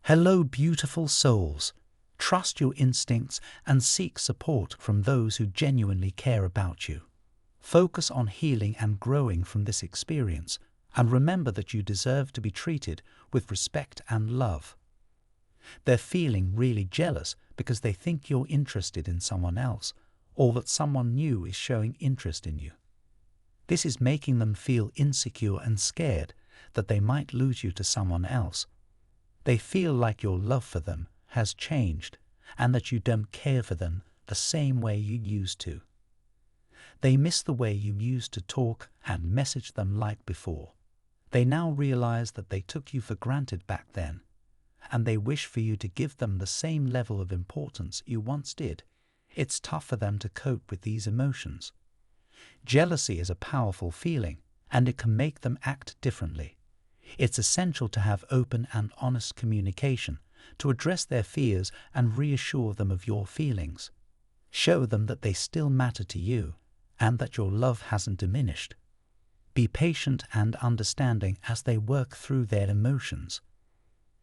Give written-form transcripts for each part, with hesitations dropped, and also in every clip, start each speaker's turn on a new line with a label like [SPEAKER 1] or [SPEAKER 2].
[SPEAKER 1] Hello, beautiful souls. Trust your instincts and seek support from those who genuinely care about you. Focus on healing and growing from this experience, and remember that you deserve to be treated with respect and love. They're feeling really jealous because they think you're interested in someone else, or that someone new is showing interest in you. This is making them feel insecure and scared that they might lose you to someone else. They feel like your love for them has changed and that you don't care for them the same way you used to. They miss the way you used to talk and message them like before. They now realize that they took you for granted back then, and they wish for you to give them the same level of importance you once did. It's tough for them to cope with these emotions. Jealousy is a powerful feeling, and it can make them act differently. It's essential to have open and honest communication to address their fears and reassure them of your feelings. Show them that they still matter to you and that your love hasn't diminished. Be patient and understanding as they work through their emotions.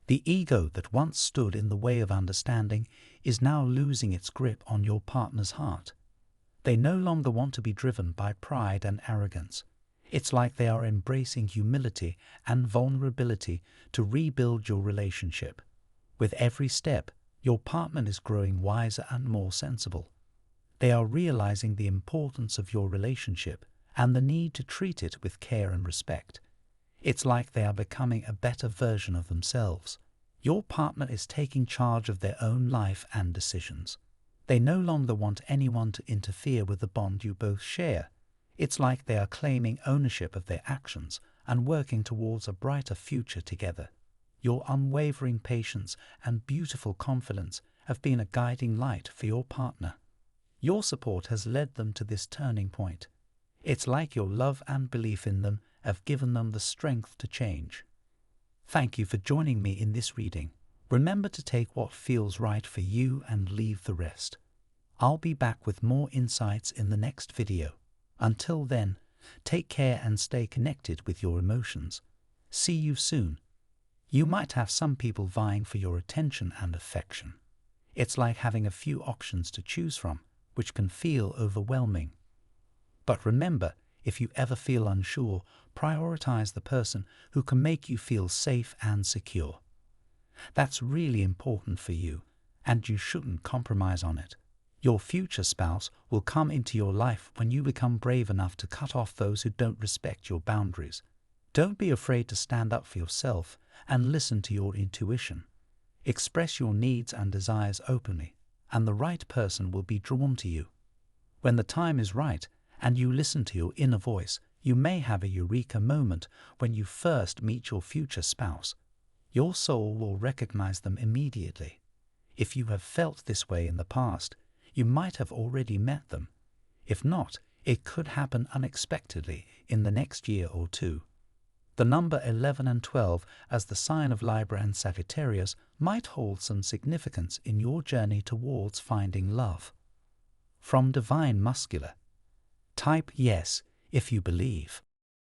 [SPEAKER 1] The ego that once stood in the way of understanding is now losing its grip on your partner's heart. They no longer want to be driven by pride and arrogance. It's like they are embracing humility and vulnerability to rebuild your relationship. With every step, your partner is growing wiser and more sensible. They are realizing the importance of your relationship and the need to treat it with care and respect. It's like they are becoming a better version of themselves. Your partner is taking charge of their own life and decisions. They no longer want anyone to interfere with the bond you both share. It's like they are claiming ownership of their actions and working towards a brighter future together. Your unwavering patience and beautiful confidence have been a guiding light for your partner. Your support has led them to this turning point. It's like your love and belief in them have given them the strength to change. Thank you for joining me in this reading. Remember to take what feels right for you and leave the rest. I'll be back with more insights in the next video. Until then, take care and stay connected with your emotions. See you soon. You might have some people vying for your attention and affection. It's like having a few options to choose from, which can feel overwhelming. But remember, if you ever feel unsure, prioritize the person who can make you feel safe and secure. That's really important for you, and you shouldn't compromise on it. Your future spouse will come into your life when you become brave enough to cut off those who don't respect your boundaries. Don't be afraid to stand up for yourself and listen to your intuition. Express your needs and desires openly, and the right person will be drawn to you. When the time is right and you listen to your inner voice, you may have a eureka moment when you first meet your future spouse. Your soul will recognize them immediately. If you have felt this way in the past, you might have already met them. If not, it could happen unexpectedly in the next year or two. The number 11 and 12 as the sign of Libra and Sagittarius might hold some significance in your journey towards finding love. From Divine Masculine, type yes if you believe.